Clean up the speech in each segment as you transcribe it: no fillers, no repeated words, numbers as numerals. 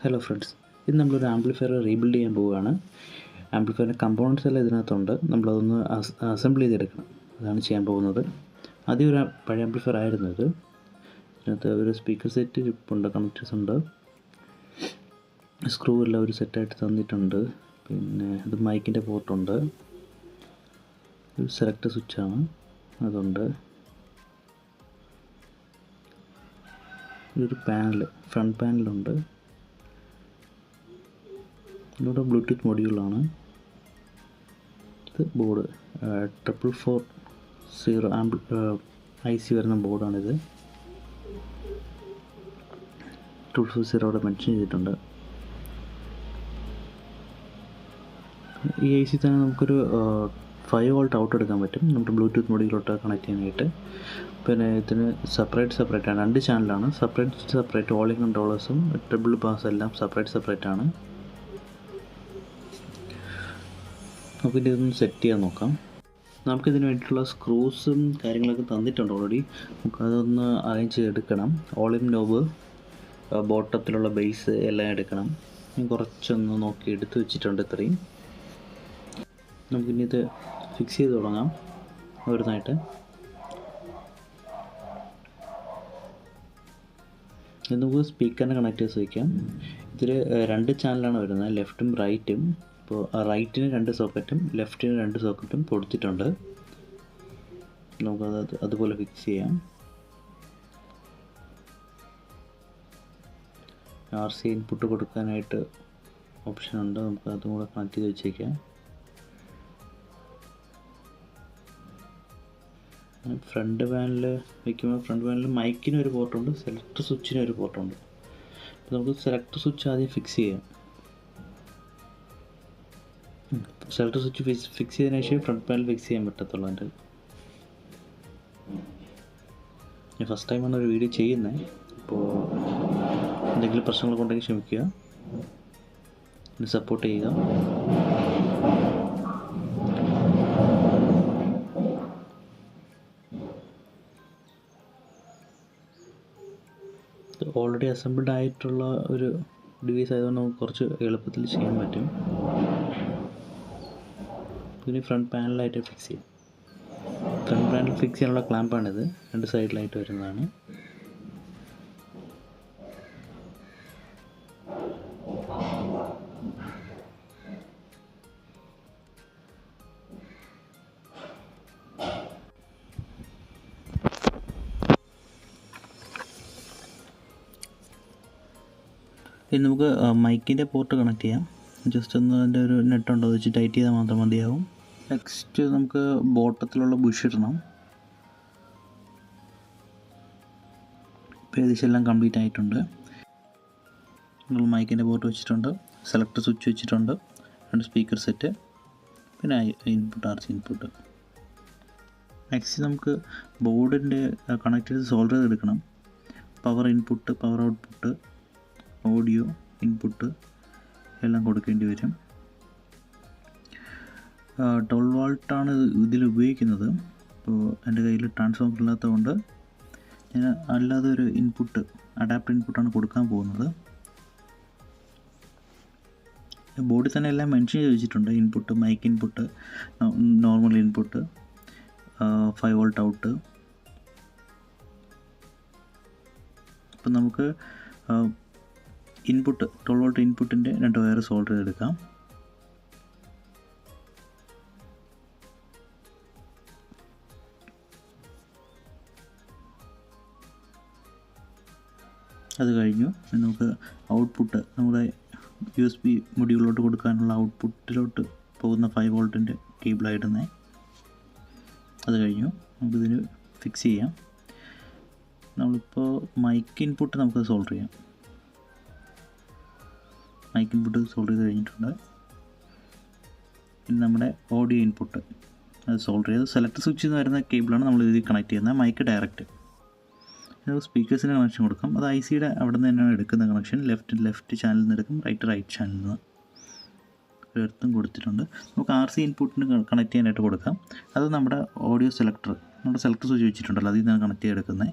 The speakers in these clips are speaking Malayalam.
ഹലോ ഫ്രണ്ട്സ്, ഇത് നമ്മളൊരു ആംപ്ലിഫയർ റീബിൽഡ് ചെയ്യാൻ പോവുകയാണ്. ആംപ്ലിഫയറിൻ്റെ കമ്പോണൻസ് എല്ലാം ഇതിനകത്തുണ്ട്. നമ്മളതൊന്ന് അസംബിൾ ചെയ്തെടുക്കണം. അതാണ് ചെയ്യാൻ പോകുന്നത്. ആദ്യം ഒരു പഴയ ആംപ്ലിഫയർ ആയിരുന്നു ഇത്. ഇതിനകത്ത് ഒരു സ്പീക്കർ സെറ്റ് ഉണ്ട്, കണക്റ്റേഴ്സ് ഉണ്ട്, സ്ക്രൂ എല്ലാം ഒരു സെറ്റായിട്ട് തന്നിട്ടുണ്ട്. പിന്നെ ഇത് മൈക്കിൻ്റെ പോർട്ടുണ്ട്, ഒരു സെലക്ടർ സ്വിച്ചാണ് അതുണ്ട്, ഒരു പാനൽ, ഫ്രണ്ട് പാനലുണ്ട്, ഇവിടെ ബ്ലൂടൂത്ത് മൊഡ്യൂളാണ്. ഇത് ബോർഡ് 4440 IC വരുന്ന ബോർഡാണിത്. 240 അവിടെ മെൻഷൻ ചെയ്തിട്ടുണ്ട്. ഈ IC തന്നെ നമുക്കൊരു 5 വോൾട്ട് ഔട്ട് എടുക്കാൻ പറ്റും നമ്മുടെ ബ്ലൂടൂത്ത് മൊഡ്യൂളിലോട്ട് കണക്ട് ചെയ്യാനായിട്ട്. പിന്നെ ഇതിന് സെപ്പറേറ്റ് ആണ്, 2 ചാനലാണ്. സെപ്പറേറ്റ് വോളിയം കൺട്രോളേഴ്സും ട്രിപ്പിൾ പാസ് എല്ലാം സെപ്പറേറ്റ് ആണ്. നമുക്കിത് ഇതൊന്ന് സെറ്റ് ചെയ്യാൻ നോക്കാം. നമുക്കിതിന് വേണ്ടിയിട്ടുള്ള സ്ക്രൂസും കാര്യങ്ങളൊക്കെ തന്നിട്ടുണ്ട് ഓൾറെഡി. നമുക്കതൊന്ന് അറേഞ്ച് ചെയ്തെടുക്കണം. വോളിയം നോബ്, ബോട്ടത്തിലുള്ള ബേസ് എല്ലാം എടുക്കണം. ഞാൻ കുറച്ചൊന്ന് നോക്കി എടുത്ത് വെച്ചിട്ടുണ്ട് ഇത്രയും. നമുക്കിനി ഇത് ഫിക്സ് ചെയ്ത് തുടങ്ങാം ഓരോന്നായിട്ട്. ഇത് നമുക്ക് സ്പീക്കറിൻ്റെ കണക്റ്റേഴ്സ് വയ്ക്കാം. ഇതിൽ 2 ചാനലാണ് വരുന്നത്, ലെഫ്റ്റും റൈറ്റും. അപ്പോൾ റൈറ്റിന് 2 സോക്കറ്റും ലെഫ്റ്റിന് 2 സോക്കറ്റും കൊടുത്തിട്ടുണ്ട്. നമുക്കത് അതുപോലെ ഫിക്സ് ചെയ്യാം. RC ഇൻപുട്ട് കൊടുക്കാനായിട്ട് ഓപ്ഷനുണ്ട്, നമുക്ക് അതും കൂടെ കണക്ട് ചെയ്ത് വെച്ചേക്കാം. ഫ്രണ്ട് പാനൽ വയ്ക്കുമ്പോൾ ഫ്രണ്ട് പാനലിൽ മൈക്കിന് ഒരു പോർട്ടുണ്ട്, സെലക്ടർ സ്വിച്ചിന് ഒരു പോർട്ടുണ്ട്. അപ്പോൾ നമുക്ക് സെലക്ടർ സ്വിച്ച് ആദ്യം ഫിക്സ് ചെയ്യാം. സെലക്ടർ സ്വിച്ച് ഫിക്സ് ചെയ്തതിനു ശേഷം ഫ്രണ്ട് പാനൽ ഫിക്സ് ചെയ്യാൻ പറ്റത്തുള്ളൂ. എൻ്റെ ഞാൻ ഫസ്റ്റ് ടൈമാണ് ഒരു വീഡിയോ ചെയ്യുന്നത്. അപ്പോൾ എന്തെങ്കിലും പ്രശ്നങ്ങളൊക്കെ ഉണ്ടെങ്കിൽ ക്ഷമിക്കുക, എന്നെ സപ്പോർട്ട് ചെയ്യുക. ഓൾറെഡി അസംബിൾഡ് ആയിട്ടുള്ള ഒരു ഡിവൈസ് ആയതുകൊണ്ട് നമുക്ക് കുറച്ച് എളുപ്പത്തിൽ ചെയ്യാൻ പറ്റും. പിന്നെ ഫ്രണ്ട് പാനലായിട്ട് ഫിക്സ് ചെയ്യാം. ഫ്രണ്ട് പാനൽ ഫിക്സ് ചെയ്യാനുള്ള ക്ലാമ്പാണിത്, 2 സൈഡിലായിട്ട് വരുന്നതാണ്. ഇനി നമുക്ക് മൈക്കിൻ്റെ പോർട്ട് കണക്ട് ചെയ്യാം. ജസ്റ്റ് ഒന്ന് അതിൻ്റെ ഒരു നെറ്റുണ്ടോ വെച്ച് ടൈറ്റ് ചെയ്താൽ മാത്രം മതിയാവും. നെക്സ്റ്റ് നമുക്ക് ബോട്ടത്തിലുള്ള ബുഷ് ഇടണം. ഇപ്പോൾ ഏകദേശം എല്ലാം കംപ്ലീറ്റ് ആയിട്ടുണ്ട്. നമ്മൾ മൈക്കിൻ്റെ പോർട്ട് വെച്ചിട്ടുണ്ട്, സെലക്ടർ സ്വിച്ച് വെച്ചിട്ടുണ്ട്, 2 സ്പീക്കർ സെറ്റ്, പിന്നെ ഇൻപുട്ട് RC ഇൻപുട്ട്. നെക്സ്റ്റ് നമുക്ക് ബോർഡിൻ്റെ കണക്റ്റേഴ്സ് സോൾഡർ ചെയ്തെടുക്കണം. Power input, power output, audio input എല്ലാം കൊടുക്കേണ്ടി വരും. 12 വോൾട്ടാണ് ഇതിൽ ഉപയോഗിക്കുന്നത്. അപ്പോൾ എൻ്റെ കയ്യിൽ ട്രാൻസ്ഫോമർ ഇല്ലാത്തതുകൊണ്ട് ഞാൻ അല്ലാതെ ഒരു ഇൻപുട്ട്, അഡാപ്റ്റർ ഇൻപുട്ടാണ് കൊടുക്കാൻ പോകുന്നത്. ബോർഡിൽ തന്നെ എല്ലാം മെൻഷൻ ചെയ്ത് വെച്ചിട്ടുണ്ട്. Input, mike input, normal input, 5 volt out. അപ്പം നമുക്ക് ഇൻപുട്ട് 12 വോൾട്ട് ഇൻപുട്ടിൻ്റെ 2 വയർ സോൾഡർ ചെയ്തെടുക്കാം. അത് കഴിഞ്ഞു. നമുക്ക് ഔട്ട്പുട്ട്, നമ്മുടെ USB മൊഡ്യൂളിലോട്ട് കൊടുക്കാനുള്ള ഔട്ട്പുട്ടിലോട്ട് പോകുന്ന 5 വോൾട്ടിൻ്റെ കേബിളായിടുന്നത്. അത് കഴിഞ്ഞു. നമുക്കിതിന് ഫിക്സ് ചെയ്യാം. നമ്മളിപ്പോൾ മൈക്ക് ഇൻപുട്ട് നമുക്ക് സോൾഡർ ചെയ്യാം. മൈക്ക് ഇൻപുട്ട് സോൾഡർ ചെയ്ത് കഴിഞ്ഞിട്ടുണ്ട്. ഇനി നമ്മുടെ ഓഡിയോ ഇൻപുട്ട് അത് സോൾഡർ ചെയ്ത് സെലക്ടർ സ്വിച്ചിൽ നിന്ന് വരുന്ന കേബിളാണ് നമ്മൾ ഇതിൽ കണക്ട് ചെയ്യുന്നത്. Mic direct. സ്പീക്കേഴ്സിന് കണക്ഷൻ കൊടുക്കാം. അത് ICയുടെ അവിടെ നിന്ന് തന്നെയാണ് എടുക്കുന്ന കണക്ഷൻ. ലെഫ്റ്റ് ചാനലിൽ നിന്ന് എടുക്കും, റൈറ്റ് ചാനലിൽ നിന്ന്. എർത്തും കൊടുത്തിട്ടുണ്ട്. നമുക്ക് RC ഇൻപുട്ടിന് കണക്ട് ചെയ്യാനായിട്ട് കൊടുക്കാം. അത് നമ്മുടെ ഓഡിയോ സെലക്ടർ, നമ്മുടെ സെലക്ടർ സ്വിച്ച് വെച്ചിട്ടുണ്ടല്ലോ, അതിൽ നിന്നാണ് കണക്ട് ചെയ്തെടുക്കുന്നത്.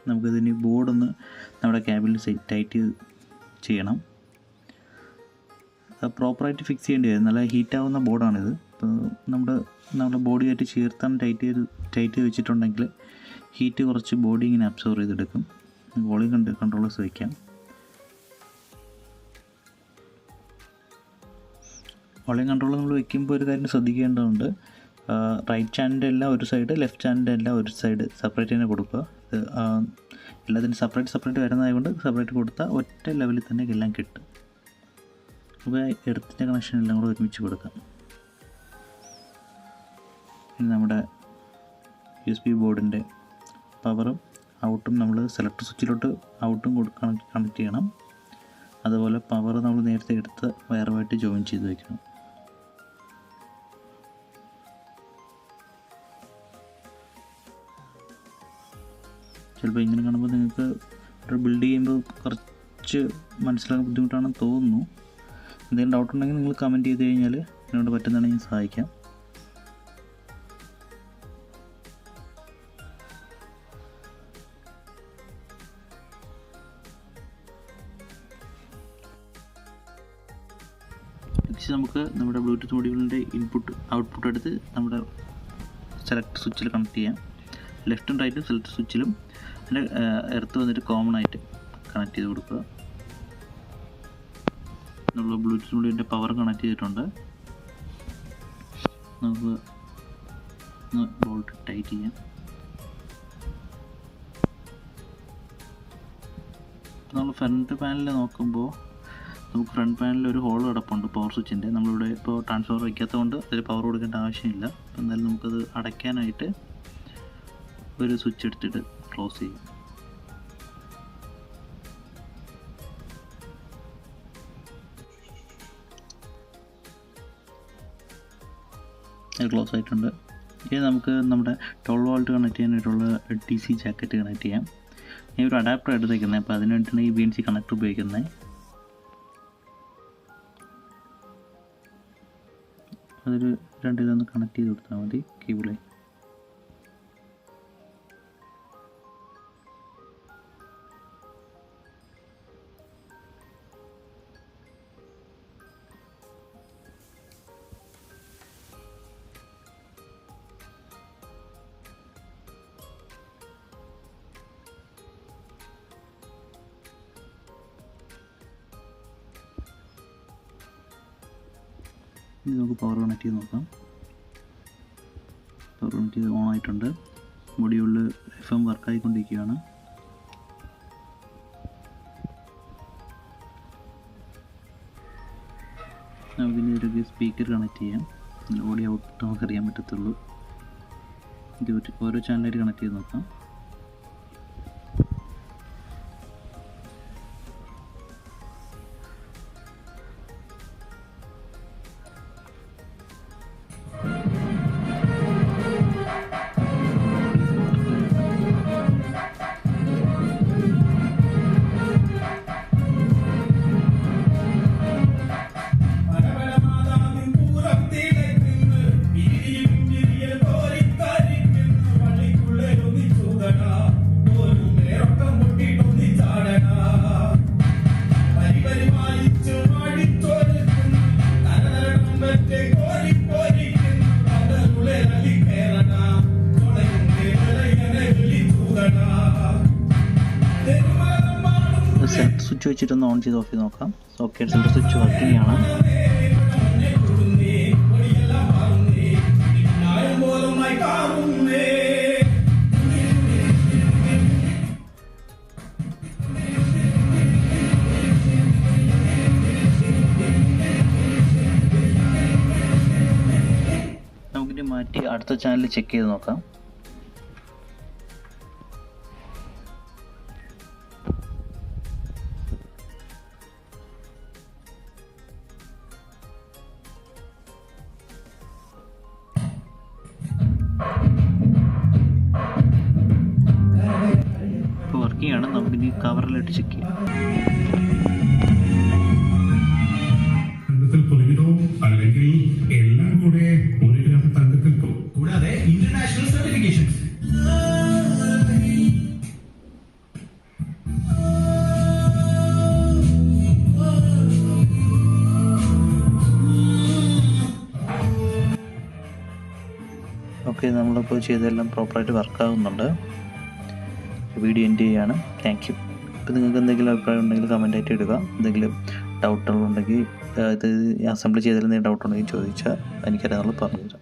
നമുക്കിതിന് ബോർഡൊന്ന് നമ്മുടെ ക്യാബിനിൽ ടൈറ്റ് ചെയ്യണം. പ്രോപ്പറായിട്ട് ഫിക്സ് ചെയ്യേണ്ടി വരും. നല്ല ഹീറ്റാവുന്ന ബോർഡാണിത്. അപ്പോൾ നമ്മുടെ ബോഡിയായിട്ട് ചേർത്താൻ ടൈറ്റ് ചെയ്ത് വെച്ചിട്ടുണ്ടെങ്കിൽ ഹീറ്റ് കുറച്ച് ബോഡി ഇങ്ങനെ അബ്സോർവ് ചെയ്തെടുക്കും. വോളിയം കൺട്രോളേഴ്സ് വയ്ക്കാം. വോളിയം കൺട്രോൾ നമ്മൾ വയ്ക്കുമ്പോൾ ഒരു കാര്യം ശ്രദ്ധിക്കേണ്ടതുണ്ട്. റൈറ്റ് ചാനലിൻ്റെ എല്ലാം ഒരു സൈഡ്, ലെഫ്റ്റ് ചാനലിൻ്റെ എല്ലാം ഒരു സൈഡ് സെപ്പറേറ്റ് തന്നെ കൊടുക്കുക. എല്ലാത്തിനും സെപ്പറേറ്റ് വരുന്നതായതുകൊണ്ട് സെപ്പറേറ്റ് കൊടുത്താൽ ഒറ്റ ലെവലിൽ തന്നെ എല്ലാം കിട്ടും. അപ്പോൾ എർത്തിൻ്റെ കണക്ഷൻ എല്ലാം കൂടെ ഒരുമിച്ച് കൊടുക്കാം. ഇനി നമ്മുടെ USB ബോർഡിൻ്റെ പവറും ഔട്ടും നമ്മൾ സെലക്ടർ സ്വിച്ചിലോട്ട് ഔട്ടും കണക്ട് ചെയ്യണം. അതുപോലെ പവർ നമ്മൾ നേരത്തെ എടുത്ത് വയറുമായിട്ട് ജോയിൻ ചെയ്ത് വയ്ക്കണം. ചിലപ്പോൾ ഇങ്ങനെ കാണുമ്പോൾ നിങ്ങൾക്ക് ഒരു ബിൽഡ് ചെയ്യുമ്പോൾ കുറച്ച് മനസ്സിലാക്കാൻ ബുദ്ധിമുട്ടാണെന്ന് തോന്നുന്നു. എന്തെങ്കിലും ഡൗട്ട് ഉണ്ടെങ്കിൽ നിങ്ങൾ കമൻറ്റ് ചെയ്ത് കഴിഞ്ഞാൽ എന്നോട് പറ്റുന്നതാണെങ്കിൽ ഞാൻ സഹായിക്കാം. നെക്സ്റ്റ് നമുക്ക് നമ്മുടെ ബ്ലൂടൂത്ത് മൊഡ്യൂളിൻ്റെ ഔട്ട്പുട്ട് എടുത്ത് നമ്മുടെ സെലക്ട് സ്വിച്ചിൽ കണക്ട് ചെയ്യാം. ലെഫ്റ്റും റൈറ്റും സെലക്ട് സ്വിച്ചിലും അതിൻ്റെ എർത്ത് വന്നിട്ട് കോമൺ ആയിട്ട് കണക്ട് ചെയ്ത് കൊടുക്കുക. നമ്മൾ ബ്ലൂടൂത്ത് മൊഡ്യൂളിൻ്റെ പവർ കണക്ട് ചെയ്തിട്ടുണ്ട്. നമുക്ക് ബോൾട്ട് ടൈറ്റ് ചെയ്യാം. നമ്മൾ ഫ്രണ്ട് പാനലിൽ നോക്കുമ്പോൾ നമുക്ക് ഫ്രണ്ട് പാനലിൽ ഒരു ഹോൾ കിടപ്പുണ്ട് പവർ സ്വിച്ചിൻ്റെ. നമ്മളിവിടെ ഇപ്പോൾ ട്രാൻസ്ഫോമർ വയ്ക്കാത്തതുകൊണ്ട് അതിൽ പവർ കൊടുക്കേണ്ട ആവശ്യമില്ല. എന്നാലും നമുക്കത് അടയ്ക്കാനായിട്ട് ഒരു സ്വിച്ച് എടുത്തിട്ട് ക്ലോസ് ചെയ്യും. അത് ക്ലോസ് ആയിട്ടുണ്ട്. ഇനി നമുക്ക് നമ്മുടെ 12 വോൾട്ട് കണക്ട് ചെയ്യാനായിട്ടുള്ള DC ജാക്കറ്റ് കണക്ട് ചെയ്യാം. ഞാൻ ഒരു അഡാപ്റ്റർ എടുത്തേക്കുന്നത്. അപ്പോൾ അതിന് വേണ്ടിയിട്ടാണ് ഈ BNC കണക്ടർ ഉപയോഗിക്കുന്നത്. അതൊരു 2 ഇതൊന്ന് കണക്ട് ചെയ്ത് കൊടുത്താൽ മതി കേബിളിൽ. ഇനി നമുക്ക് പവർ കണക്ട് ചെയ്ത് നോക്കാം. പവർ കണക്ട് ചെയ്ത് ഓൺ ആയിട്ടുണ്ട്. മൊഡ്യൂളിൽ FM വർക്കായിക്കൊണ്ടിരിക്കുകയാണ്. നമുക്കിനി ഒരു സ്പീക്കർ കണക്ട് ചെയ്യാം. ഓഡിയോ ഔട്ട്പുട്ട് നമുക്കറിയാൻ പറ്റത്തുള്ളൂ. ഇത് ഓരോ ചാനലായിട്ട് കണക്ട് ചെയ്ത് നോക്കാം. സ്വിച്ച് വെച്ചിട്ടൊന്ന് ഓൺ ചെയ്ത് ഓഫ് ചെയ്ത് നോക്കാം. സോക്കറ്റ്സിൻ്റെ സ്വിച്ച് വർക്കിംഗ് ആണ്. നമുക്കിനി മാറ്റി അടുത്ത ചാനൽ ചെക്ക് ചെയ്ത് നോക്കാം. ആണ്. നമുക്കിനി കവറിലിട്ട് ചെക്ക് ചെയ്യാം. അല്ലെങ്കിൽ എല്ലാം കൂടെ ഒരു ഗ്രാം തങ്കത്തിൽ കൂടാതെ ഇന്റർനാഷണൽ സർട്ടിഫിക്കേഷൻ ഓക്കെ, നമ്മളിപ്പോൾ ചെയ്തെല്ലാം പ്രോപ്പറായിട്ട് വർക്കാകുന്നുണ്ട്. വീഡിയോ എൻഡ് ചെയ്യുകയാണ്. Thank you. ഇപ്പോൾ നിങ്ങൾക്ക് എന്തെങ്കിലും അഭിപ്രായം ഉണ്ടെങ്കിൽ കമൻറ്റായിട്ട് ഇടുക. എന്തെങ്കിലും ഡൗട്ടുകളുണ്ടെങ്കിൽ ഇത് അസംബ്ലി ചെയ്തതിൽ എന്തെങ്കിലും ഡൗട്ടുണ്ടെങ്കിൽ ചോദിച്ചാൽ എനിക്കറിയാവുന്നത് പറഞ്ഞുതരാം.